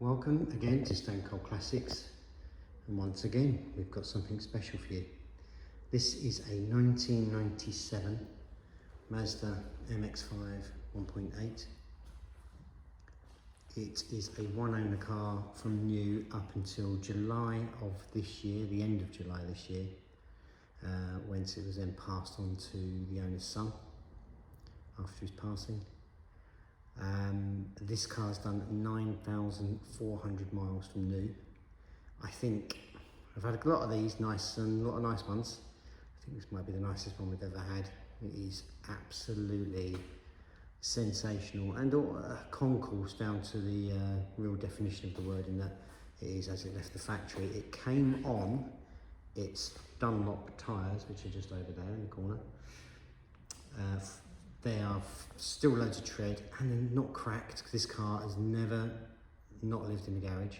Welcome again to Stone Cold Classics, and once again we've got something special for you. This is a 1997 Mazda MX-5 1.8. It is a one-owner car from new up until July of this year, the end of July this year, whence it was then passed on to the owner's son after his passing. This car's done 9,400 miles from new. I think I've had a lot of these nice and a lot of nice ones. I think this might be the nicest one we've ever had. It is absolutely sensational, and concourse down to the real definition of the word, in that it is as it left the factory. It came on its Dunlop tyres, which are just over there in the corner. They are still loads of tread, and they're not cracked, because this car has never not lived in the garage.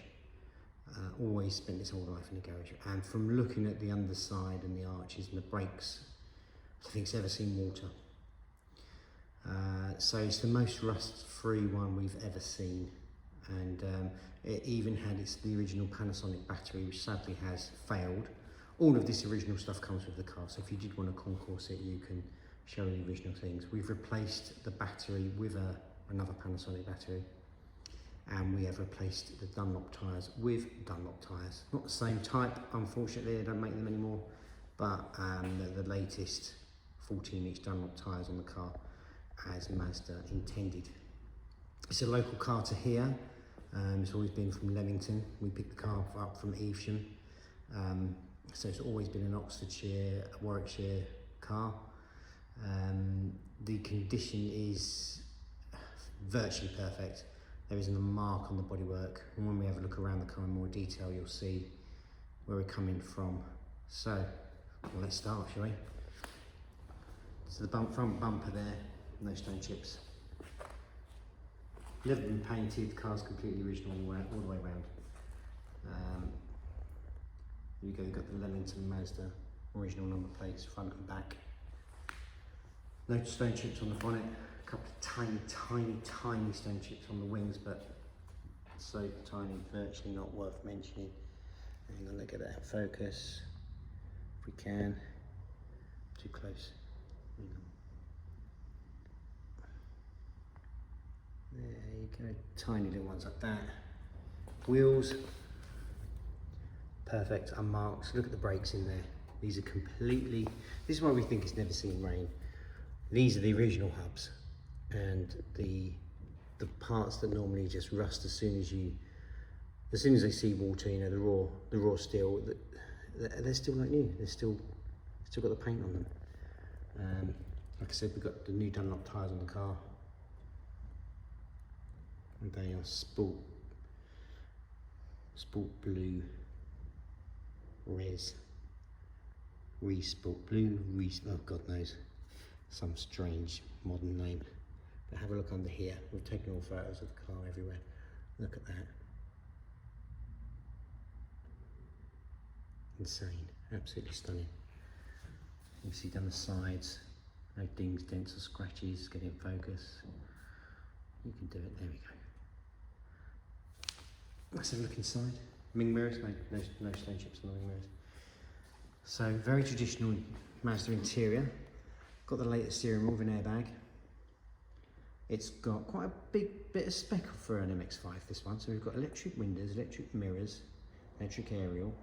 Always spent its whole life in the garage. And from looking at the underside and the arches and the brakes, I think it's ever seen water. So it's the most rust-free one we've ever seen. And it even had the original Panasonic battery, which sadly has failed. All of this original stuff comes with the car, so if you did want to concourse it, you can show the original things. We've replaced the battery with another Panasonic battery, and we have replaced the Dunlop tyres with Dunlop tyres. Not the same type, unfortunately, they don't make them anymore, but the latest 14-inch Dunlop tyres on the car, as Mazda intended. It's a local car to here. It's always been from Leamington. We picked the car up from Evesham, so it's always been an Oxfordshire, Warwickshire car. The condition is virtually perfect. There isn't a mark on the bodywork, and when we have a look around the car in more detail, you'll see where we're coming from. So, well, let's start, shall we? So the front bumper there, no stone chips. Never been painted, the car's completely original all the way around. Here we go, you've got the Leamington Mazda original number plates, front and back. No stone chips on the bonnet, a couple of tiny stone chips on the wings, but so tiny, virtually not worth mentioning. Hang on, look at that focus, if we can. Too close. There you go, tiny little ones like that. Wheels, perfect, unmarked. Look at the brakes in there. These are completely, this is why we think it's never seen rain. These are the original hubs, and the parts that normally just rust as soon as they see water, you know, the raw steel, they're still like new. They're still got the paint on them. Like I said, we've got the new Dunlop tyres on the car, and they are sport blue sport blue, oh God knows. Some strange modern name. But have a look under here. We've taken all photos of the car everywhere. Look at that. Insane. Absolutely stunning. You can see down the sides, no dings, dents or scratches. Get in focus. You can do it. There we go. Let's have a look inside. Wing mirrors, no stone chips on the wing mirrors. So very traditional Mazda interior. Got the latest steering wheel with an airbag. It's got quite a big bit of spec for an MX-5, this one. So we've got electric windows, electric mirrors, electric aerial.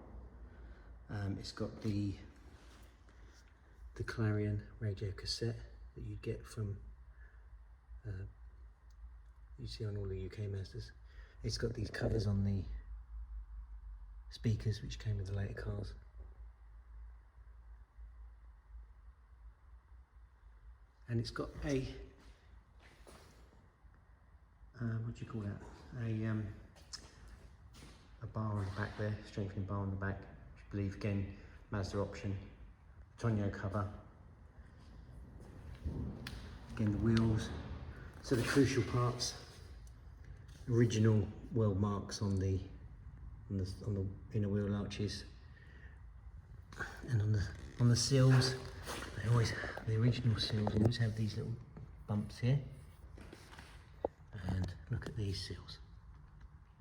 It's got the Clarion radio cassette that you get from, you see on all the UK Mazdas. It's got these covers on the speakers, which came with the later cars. And it's got a, what do you call that? A bar on the back there, strengthening bar on the back, which I believe, again, Mazda option. Tonneau cover. Again, the wheels. So the crucial parts, original weld marks on the inner wheel arches, and on the sills. They always, the original seals always have these little bumps here, and look at these seals.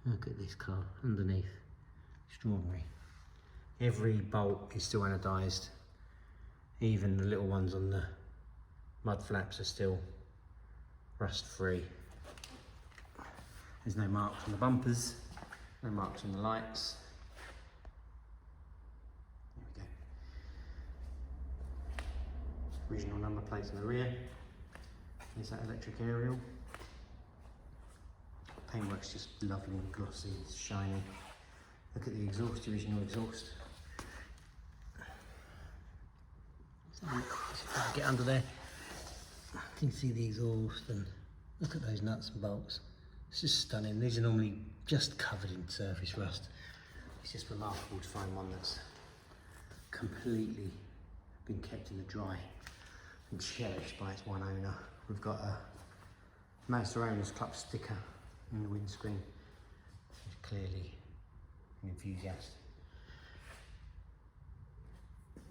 Look at this car underneath, extraordinary. Every bolt is still anodised, even the little ones on the mud flaps are still rust free. There's no marks on the bumpers, no marks on the lights. There we go. Original number plates on the rear. There's that electric aerial. Paintwork's just lovely and glossy, it's shiny. Look at the exhaust, the original exhaust. Get under there. You can see the exhaust and look at those nuts and bolts. It's just stunning. These are normally just covered in surface rust. It's just remarkable to find one that's completely been kept in the dry and cherished by its one owner. We've got a Mazda owner's club sticker in the windscreen. He's clearly an enthusiast.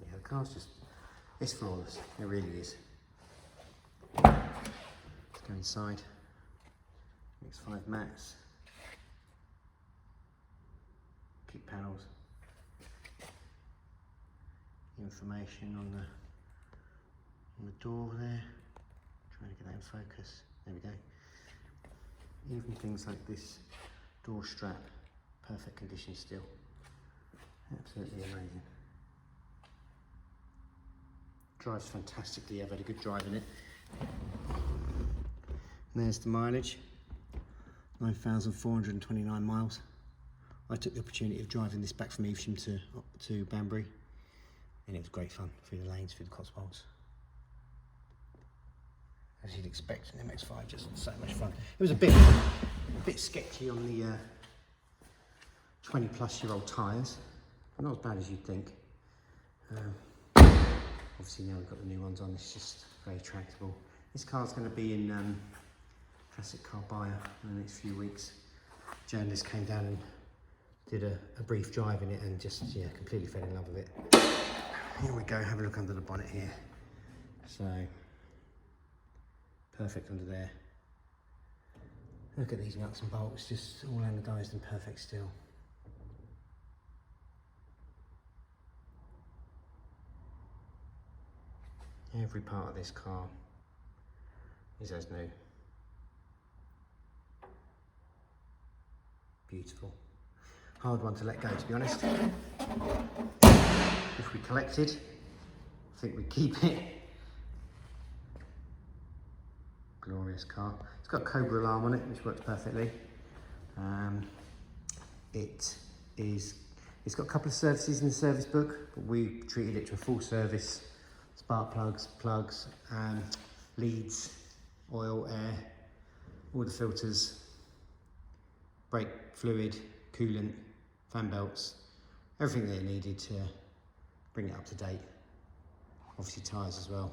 Yeah, the car's just, it's flawless, it really is. Let's go inside. MX-5 mats, kick panels, information on the door there. Trying to get that in focus. There we go. Even things like this door strap, perfect condition still. Absolutely amazing. Drives fantastically. I've had a good drive in it. And there's the mileage. 9,429 miles. I took the opportunity of driving this back from Evesham to Banbury, and it was great fun through the lanes, through the Cotswolds. As you'd expect, an MX-5 just so much fun. It was a bit sketchy on the 20-plus-year-old tyres, but not as bad as you'd think. Obviously now we've got the new ones on, it's just very tractable. This car's going to be in Classic Car Buyer in the next few weeks. Journalist came down and did a brief drive in it and just, yeah, completely fell in love with it. Here we go, have a look under the bonnet here. So, perfect under there. Look at these nuts and bolts, just all anodised and perfect still. Every part of this car is as new. Beautiful. Hard one to let go, to be honest. If we collected, I think we'd keep it. Glorious car. It's got a Cobra alarm on it, which works perfectly. It's got a couple of services in the service book, but we treated it to a full service. Spark plugs, leads, oil, air, all the filters, brake fluid, coolant, fan belts, everything they needed to bring it up to date. Obviously tyres as well.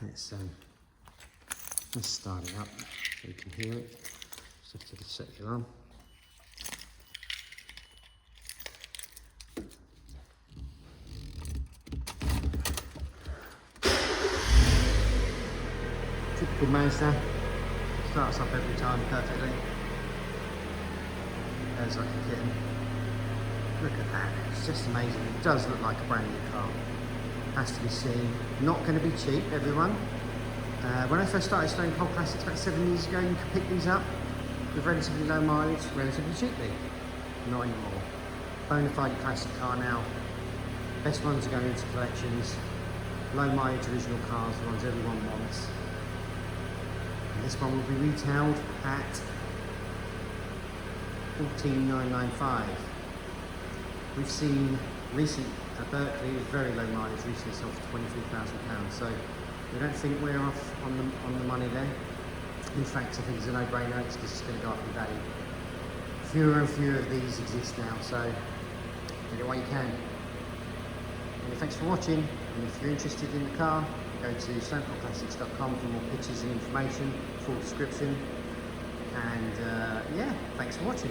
Let's start it up so you can hear it. Just have to set the alarm. Typical Mazda, starts up every time perfectly. Goes like a kitten. Look at that, it's just amazing. It does look like a brand new car. Has to be seen. Not going to be cheap, everyone. When I first started Stone Cold Classics about 7 years ago, you could pick these up with relatively low mileage, relatively cheaply. Not anymore. Bona fide classic car now. Best ones are going into collections. Low mileage original cars, the ones everyone wants. And this one will be retailed at $14,995. We've seen recent Berkeley with very low mileage recently sold for £23,000. So we don't think we're off on the money there. In fact, I think it's a no-brainer. It's just going to go up in value. Fewer and fewer of these exist now, so get it while you can. And thanks for watching. And if you're interested in the car, go to stonecoldclassics.com for more pictures and information, full description. And yeah, thanks for watching.